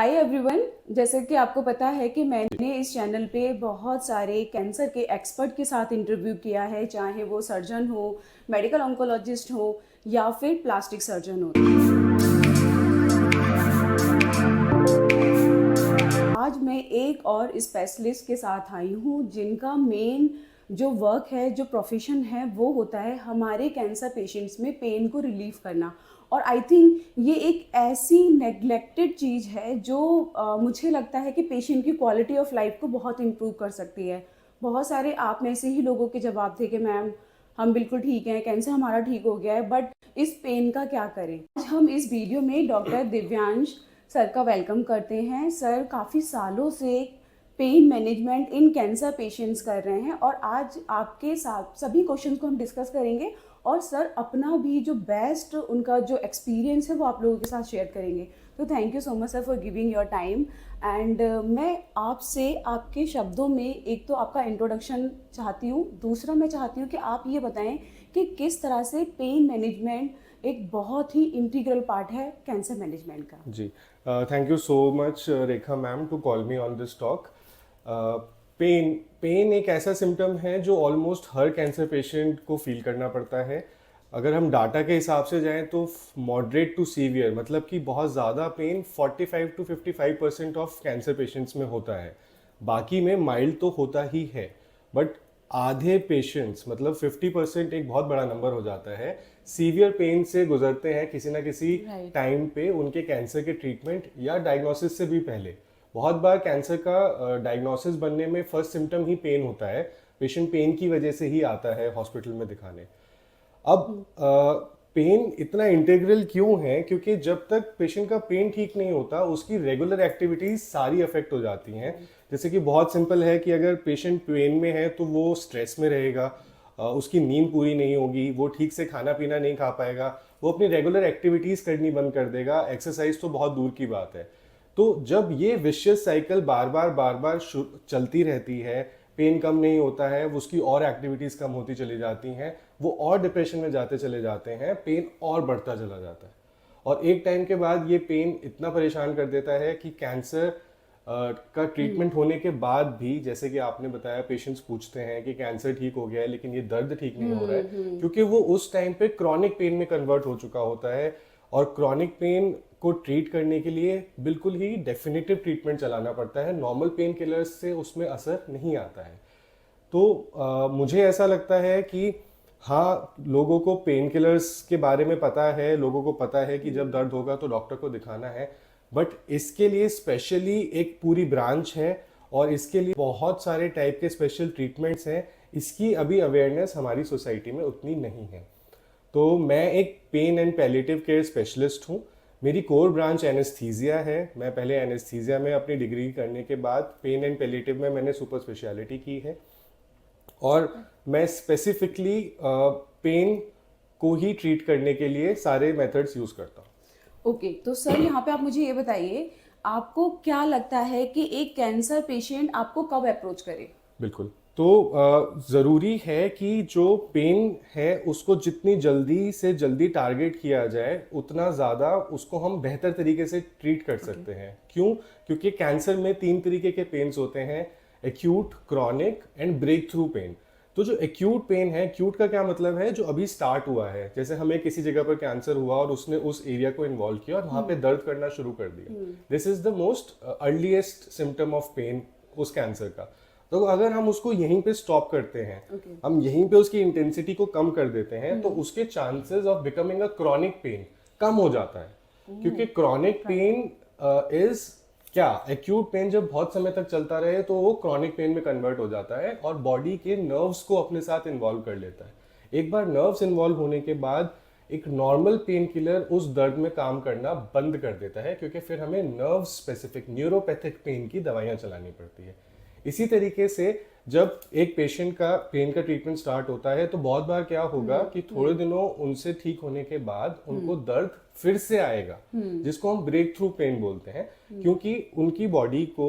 Hi everyone. जैसे कि आपको पता है कि मैंने इस चैनल पे बहुत सारे कैंसर के एक्सपर्ट के साथ इंटरव्यू किया है, चाहे वो सर्जन हो, मेडिकल ऑन्कोलॉजिस्ट हो या फिर प्लास्टिक सर्जन हो। आज मैं एक और स्पेशलिस्ट के साथ आई हूँ जिनका मेन जो वर्क है, जो प्रोफेशन है, वो होता है हमारे कैंसर पेशेंट्स में पेन को रिलीव करना। और आई थिंक ये एक ऐसी नेग्लेक्टेड चीज़ है जो मुझे लगता है कि पेशेंट की क्वालिटी ऑफ लाइफ को बहुत इम्प्रूव कर सकती है। बहुत सारे आप में से ही लोगों के जवाब थे कि मैम हम बिल्कुल ठीक हैं, कैंसर हमारा ठीक हो गया है, बट इस पेन का क्या करें। आज हम इस वीडियो में डॉक्टर दिव्यांश सर का वेलकम करते हैं। सर काफ़ी सालों से पेन मैनेजमेंट इन कैंसर पेशेंट्स कर रहे हैं और आज आपके साथ सभी क्वेश्चंस को हम डिस्कस करेंगे और सर अपना भी जो बेस्ट उनका जो एक्सपीरियंस है वो आप लोगों के साथ शेयर करेंगे। तो thank you so much sir for giving your time. And मैं आपसे आपके शब्दों में एक तो आपका इंट्रोडक्शन चाहती हूँ, दूसरा मैं चाहती हूँ कि आप ये बताएं कि किस तरह से पेन मैनेजमेंट एक बहुत ही इंटीग्रल पार्ट है कैंसर मैनेजमेंट का। जी, thank you so much Rekha ma'am to call me on this talk. Pain एक ऐसा सिम्टम है जो ऑलमोस्ट हर कैंसर पेशेंट को फील करना पड़ता है। अगर हम डाटा के हिसाब से जाएं तो मॉडरेट टू सीवियर मतलब कि बहुत ज़्यादा pain 45 to 55% of cancer patients में होता है। बाकी में माइल्ड तो होता ही है, बट आधे पेशेंट्स मतलब 50% एक बहुत बड़ा नंबर हो जाता है, सीवियर पेन से गुजरते हैं किसी ना किसी टाइम पे उनके कैंसर के ट्रीटमेंट या डायग्नोसिस से भी पहले। बहुत बार कैंसर का डायग्नोसिस बनने में फर्स्ट सिम्टम ही पेन होता है, पेशेंट पेन की वजह से ही आता है हॉस्पिटल में दिखाने। अब पेन इतना इंटीग्रल क्यों है? क्योंकि जब तक पेशेंट का पेन ठीक नहीं होता उसकी रेगुलर एक्टिविटीज सारी अफेक्ट हो जाती हैं। जैसे कि बहुत सिंपल है कि अगर पेशेंट पेन में है तो वो स्ट्रेस में रहेगा, उसकी नींद पूरी नहीं होगी, वो ठीक से खाना पीना नहीं खा पाएगा, वो अपनी रेगुलर एक्टिविटीज करनी बंद कर देगा, एक्सरसाइज तो बहुत दूर की बात है। तो जब ये विशियस साइकिल बार बार चलती रहती है, पेन कम नहीं होता है, उसकी और एक्टिविटीज कम होती चली जाती हैं, वो और डिप्रेशन में जाते चले जाते हैं, पेन और बढ़ता चला जाता है। और एक टाइम के बाद ये पेन इतना परेशान कर देता है कि कैंसर का ट्रीटमेंट होने के बाद भी, जैसे कि आपने बताया, पेशेंट्स पूछते हैं कि कैंसर ठीक हो गया है लेकिन ये दर्द ठीक नहीं हो रहा है, क्योंकि वो उस टाइम पे क्रॉनिक पेन में कन्वर्ट हो चुका होता है। और क्रॉनिक पेन को ट्रीट करने के लिए बिल्कुल ही डेफिनेटिव ट्रीटमेंट चलाना पड़ता है, नॉर्मल पेन किलर्स से उसमें असर नहीं आता है। तो मुझे ऐसा लगता है कि हाँ, लोगों को पेन किलर्स के बारे में पता है, लोगों को पता है कि जब दर्द होगा तो डॉक्टर को दिखाना है, बट इसके लिए स्पेशली एक पूरी ब्रांच है और इसके लिए बहुत सारे टाइप के स्पेशल ट्रीटमेंट्स हैं। इसकी अभी अवेयरनेस हमारी सोसाइटी में उतनी नहीं है। तो मैं एक pain and palliative care specialist हूँ। मेरी कोर ब्रांच एनेस्थीसिया है। मैं पहले एनेस्थीसिया में अपनी डिग्री करने के बाद पेन एंड पैलिएटिव में मैंने सुपर स्पेशलिटी की है और मैं स्पेसिफिकली पेन को ही ट्रीट करने के लिए सारे मेथड्स यूज़ करता हूँ। ओके, तो सर यहाँ पे आप मुझे ये बताइए, आपको क्या लगता है कि एक कैंसर पेशेंट आपको कब अप्रोच करे? बिल्कुल, तो ज़रूरी है कि जो पेन है उसको जितनी जल्दी से जल्दी टारगेट किया जाए उतना ज़्यादा उसको हम बेहतर तरीके से ट्रीट कर सकते हैं। क्यों? क्योंकि कैंसर में 3 तरीके के पेन्स होते हैं, acute, chronic and breakthrough pain. तो जो एक्यूट पेन है, एक्यूट का क्या मतलब है, जो अभी स्टार्ट हुआ है, जैसे हमें किसी जगह पर कैंसर हुआ और उसने उस एरिया को इन्वॉल्व किया और वहाँ पे दर्द करना शुरू कर दिया। This is the most earliest symptom of pain उस कैंसर का। तो अगर हम उसको यहीं पे स्टॉप करते हैं, हम यहीं पे उसकी इंटेंसिटी को कम कर देते हैं, तो उसके chances of becoming a chronic pain कम हो जाता है। क्योंकि क्रॉनिक पेन इज क्या, एक्यूट पेन जब बहुत समय तक चलता रहे तो वो क्रॉनिक पेन में कन्वर्ट हो जाता है और बॉडी के नर्व्स को अपने साथ इन्वॉल्व कर लेता है। एक बार नर्व्स इन्वॉल्व होने के बाद एक नॉर्मल पेन किलर उस दर्द में काम करना बंद कर देता है, क्योंकि फिर हमें नर्व स्पेसिफिक न्यूरोपैथिक पेन की दवाइयाँ चलानी पड़ती है। इसी तरीके से जब एक पेशेंट का पेन का ट्रीटमेंट स्टार्ट होता है तो बहुत बार क्या होगा कि थोड़े दिनों उनसे ठीक होने के बाद उनको दर्द फिर से आएगा, जिसको हम ब्रेक थ्रू पेन बोलते हैं, क्योंकि उनकी बॉडी को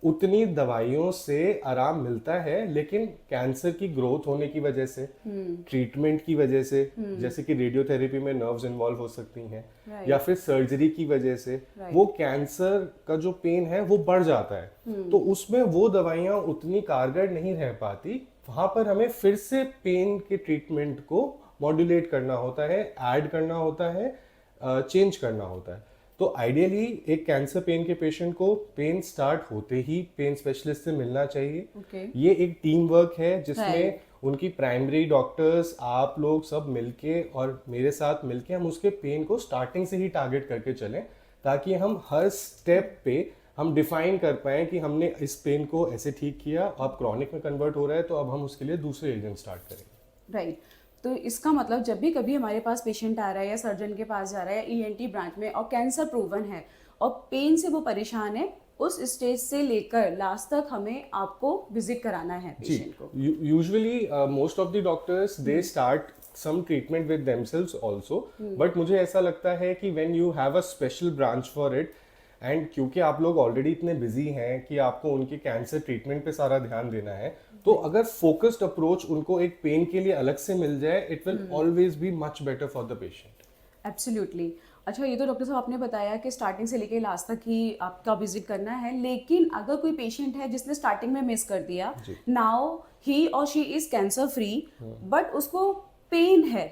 उतनी दवाइयों से आराम मिलता है, लेकिन कैंसर की ग्रोथ होने की वजह से, ट्रीटमेंट की वजह से, जैसे कि रेडियोथेरेपी में नर्व्स इन्वॉल्व हो सकती हैं, या फिर सर्जरी की वजह से वो कैंसर का जो पेन है वो बढ़ जाता है। तो उसमें वो दवाइयाँ उतनी कारगर नहीं रह पाती। वहाँ पर हमें फिर से पेन के ट्रीटमेंट को मॉड्यूलेट करना होता है, ऐड करना होता है, चेंज करना होता है। तो आइडियली एक कैंसर पेन के पेशेंट को पेन स्टार्ट होते ही पेन स्पेशलिस्ट से मिलना चाहिए। ये एक टीम वर्क है जिसमें उनकी प्राइमरी डॉक्टर्स, आप लोग सब मिलके और मेरे साथ मिलके हम उसके पेन को स्टार्टिंग से ही टारगेट करके चलें, ताकि हम हर स्टेप पे हम डिफाइन कर पाएं कि हमने इस पेन को ऐसे ठीक किया, अब क्रॉनिक में कन्वर्ट हो रहा है तो अब हम उसके लिए दूसरे एजेंट स्टार्ट करेंगे। राइट। तो इसका मतलब जब भी कभी हमारे पास पेशेंट आ रहा है या सर्जन के पास जा रहा है ईएनटी ब्रांच में और कैंसर प्रूवन है और पेन से वो परेशान है, उस स्टेज से लेकर लास्ट तक हमें आपको विजिट कराना है पेशेंट को। Usually most of the doctors they start some treatment with themselves also, but मुझे ऐसा लगता है कि when you have a special branch for it, and क्योंकि आप लोग ऑलरेडी इतने बिजी हैं कि आपको उनके कैंसर ट्रीटमेंट पे सारा ध्यान देना है, तो अगर फोकस्ड अप्रोच उनको एक पेन के लिए अलग से मिल जाए, it will always be much better for the patient. Absolutely. अच्छा, ये तो डॉक्टर साहब आपने बताया कि स्टार्टिंग से लेके लास्ट तक ही आपका विजिट करना है, लेकिन अगर कोई पेशेंट है जिसने स्टार्टिंग में मिस कर दिया, नाउ ही और she is cancer free but उसको पेन है,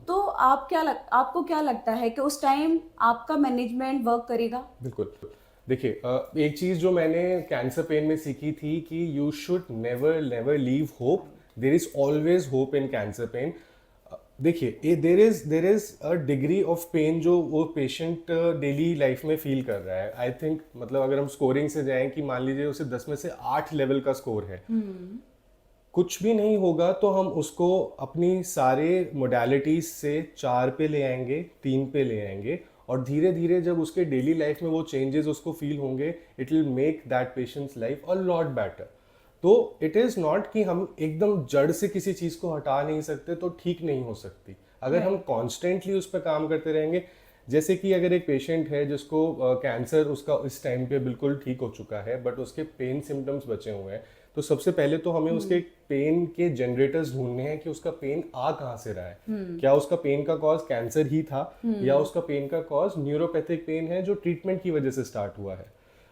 तो आपको क्या लगता है कि उस टाइम आपका मैनेजमेंट वर्क करेगा? बिल्कुल। देखिए, एक चीज जो मैंने कैंसर पेन में सीखी थी कि you should never never leave hope, there is always hope in cancer pain. देखिए, there is a degree of pain जो वो पेशेंट डेली लाइफ में फील कर रहा है। आई थिंक, मतलब अगर हम स्कोरिंग से जाएं कि मान लीजिए उसे 10 में से 8 लेवल का स्कोर है, कुछ भी नहीं होगा तो हम उसको अपनी सारे मोडालिटीज से 4 पे ले आएंगे, 3 पे ले आएंगे, और धीरे धीरे जब उसके डेली लाइफ में वो चेंजेस उसको फील होंगे, it will make that patients life a lot better. तो इट इज़ नॉट कि हम एकदम जड़ से किसी चीज़ को हटा नहीं सकते तो ठीक नहीं हो सकती। अगर हम कॉन्स्टेंटली उस पर काम करते रहेंगे, जैसे कि अगर एक पेशेंट है जिसको कैंसर उसका इस टाइम पे बिल्कुल ठीक हो चुका है बट उसके पेन सिम्टम्स बचे हुए हैं, तो सबसे पहले तो हमें उसके पेन के जनरेटर्स ढूंढने हैं कि उसका पेन आ कहाँ से रहा है। क्या उसका पेन का कॉज कैंसर ही था, या उसका पेन का कॉज न्यूरोपैथिक पेन है जो ट्रीटमेंट की वजह से स्टार्ट हुआ है,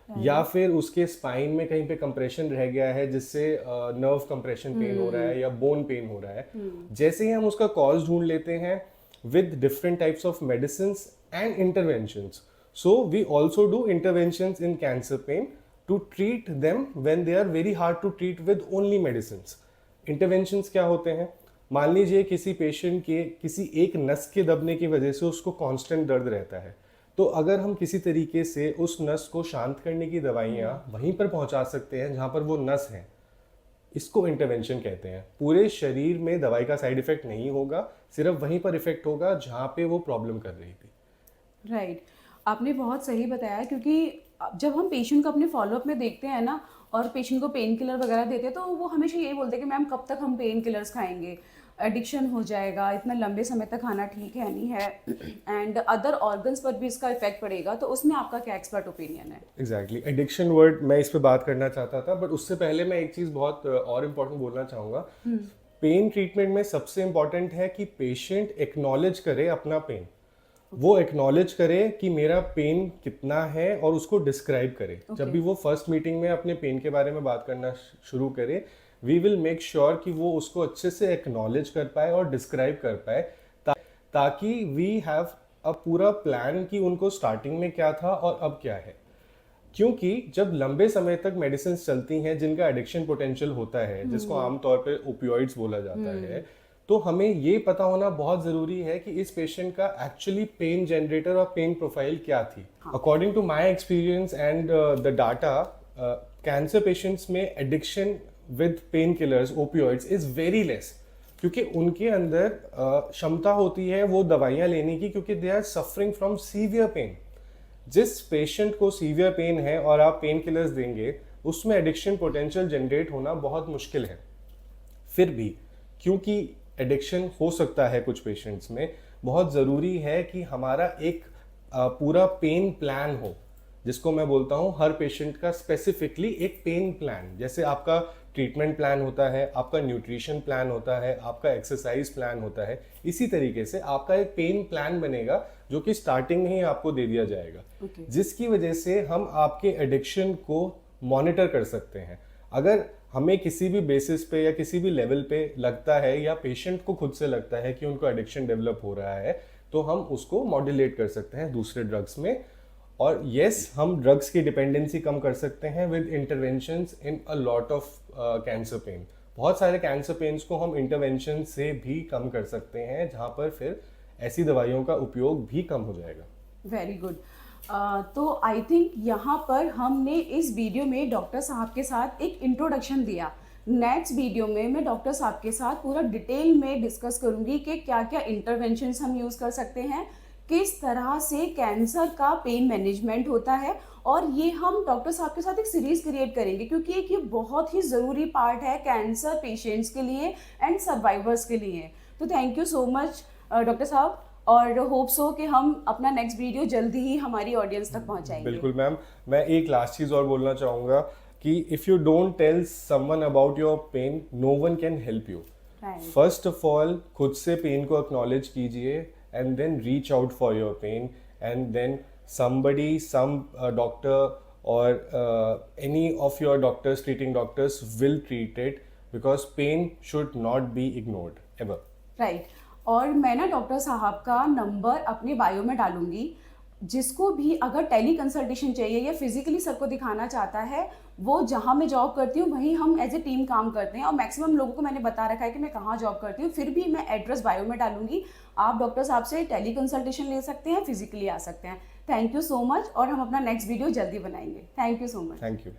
या फिर उसके स्पाइन में कहीं पे कंप्रेशन रह गया है जिससे नर्व कंप्रेशन पेन हो रहा है या बोन पेन हो रहा है। जैसे ही हम उसका कॉज ढूंढ लेते हैं with different types of medicines and interventions. So we also do interventions in cancer pain to treat them when they are very hard to treat with only medicines. Interventions क्या होते हैं? मान लीजिए किसी पेशेंट के किसी एक नस के दबने की वजह से उसको कांस्टेंट दर्द रहता है, तो अगर हम किसी तरीके से उस नस को शांत करने की दवाइयाँ वहीं पर पहुंचा सकते हैं जहां पर वो नस है, इसको इंटरवेंशन कहते हैं। पूरे शरीर में दवाई का साइड इफेक्ट नहीं होगा, सिर्फ वहीं पर इफेक्ट होगा जहाँ पे वो प्रॉब्लम कर रही थी। राइट। आपने बहुत सही बताया, क्योंकि जब हम पेशेंट को अपने फॉलोअप में देखते हैं ना और पेशेंट को पेन किलर वगैरह देते हैं, तो वो हमेशा यही बोलते हैं कि मैम कब तक हम पेन किलर्स खाएंगे, एडिक्शन हो जाएगा, इतना लंबे समय तक खाना ठीक है नहीं है, एंड अदर ऑर्गन्स पर भी इसका इफेक्ट पड़ेगा। तो उसमें आपका क्या एक्सपर्ट ओपिनियन है? एग्जैक्टली, एडिक्शन वर्ड मैं इस पे बात करना चाहता था, बट उससे पहले मैं एक चीज़ बहुत और इम्पोर्टेंट बोलना चाहूँगा। पेन ट्रीटमेंट में सबसे इम्पोर्टेंट है कि पेशेंट एक्नॉलेज करे अपना पेन, वो एक्नॉलेज करे कि मेरा पेन कितना है और उसको डिस्क्राइब करे। जब भी वो फर्स्ट मीटिंग में अपने पेन के बारे में बात करना शुरू करे, वी विल मेक श्योर कि वो उसको अच्छे से एक्नॉलेज कर पाए और डिस्क्राइब कर पाए, ताकि वी हैव अ पूरा प्लान कि उनको स्टार्टिंग में क्या था और अब क्या है। क्योंकि जब लंबे समय तक मेडिसिन चलती हैं जिनका एडिक्शन पोटेंशियल होता है, जिसको आमतौर पे ओपियोइड्स बोला जाता है, तो हमें ये पता होना बहुत ज़रूरी है कि इस पेशेंट का एक्चुअली पेन जनरेटर और पेन प्रोफाइल क्या थी। According to my experience and the data, cancer patients में addiction with painkillers, opioids, is very less, क्योंकि उनके अंदर क्षमता होती है वो दवाइयाँ लेने की, क्योंकि they are suffering from severe pain. जिस पेशेंट को सीवियर पेन है और आप पेन किलर्स देंगे, उसमें एडिक्शन पोटेंशियल जनरेट होना बहुत मुश्किल है। फिर भी क्योंकि एडिक्शन हो सकता है कुछ पेशेंट्स में, बहुत ज़रूरी है कि हमारा एक पूरा पेन प्लान हो, जिसको मैं बोलता हूँ हर पेशेंट का स्पेसिफिकली एक पेन प्लान। जैसे आपका ट्रीटमेंट प्लान होता है, आपका न्यूट्रिशन प्लान होता है, आपका एक्सरसाइज प्लान होता है, इसी तरीके से आपका एक पेन प्लान बनेगा जो कि स्टार्टिंग में ही आपको दे दिया जाएगा। जिसकी वजह से हम आपके एडिक्शन को मॉनिटर कर सकते हैं। अगर हमें किसी भी बेसिस पे या किसी भी लेवल पे लगता है या पेशेंट को खुद से लगता है कि उनको एडिक्शन डेवलप हो रहा है, तो हम उसको मॉड्यूलेट कर सकते हैं दूसरे ड्रग्स में। और यस, हम ड्रग्स की डिपेंडेंसी कम कर सकते हैं with interventions in a lot of cancer pen. बहुत सारे कैंसर पेन्स को हम इंटरवेंशन से भी कम कर सकते हैं, जहाँ पर फिर ऐसी दवाइयों का उपयोग भी कम हो जाएगा। Very good. तो आई थिंक यहाँ पर हमने इस वीडियो में डॉक्टर साहब के साथ एक इंट्रोडक्शन दिया। नेक्स्ट वीडियो में मैं डॉक्टर साहब के साथ पूरा डिटेल में डिस्कस करूँगी कि क्या क्या इंटरवेंशंस हम यूज़ कर सकते हैं, किस तरह से कैंसर का पेन मैनेजमेंट होता है, और ये हम डॉक्टर साहब के साथ एक सीरीज़ क्रिएट करेंगे क्योंकि एक ये बहुत ही ज़रूरी पार्ट है कैंसर पेशेंट्स के लिए एंड सर्वाइवर्स के लिए। तो thank you so much doctor साहब, और होप सो कि हम अपना नेक्स्ट वीडियो जल्दी ही हमारी ऑडियंस तक पहुंचाएंगे। बिल्कुल मैम, मैं एक लास्ट चीज़ और बोलना चाहूँगा कि if you don't tell someone about your pain, no one can help you. First of all खुद से पेन को एक्नॉलेज कीजिए and then reach out for your pain, and then somebody, some doctor or any of your doctors, treating doctors will treat it, because pain should not be ignored ever. Right. और मैं ना doctor साहब का number अपने bio में डालूंगी, जिसको भी अगर टेली कंसल्टेशन चाहिए या फिजिकली सबको दिखाना चाहता है, वो जहाँ मैं जॉब करती हूँ वहीं हम एज ए टीम काम करते हैं, और मैक्सिमम लोगों को मैंने बता रखा है कि मैं कहाँ जॉब करती हूँ। फिर भी मैं एड्रेस बायो में डालूंगी, आप डॉक्टर साहब से टेली कंसल्टेशन ले सकते हैं, फिजिकली आ सकते हैं। थैंक यू सो मच, और हम अपना नेक्स्ट वीडियो जल्दी बनाएंगे। Thank you so much. Thank you.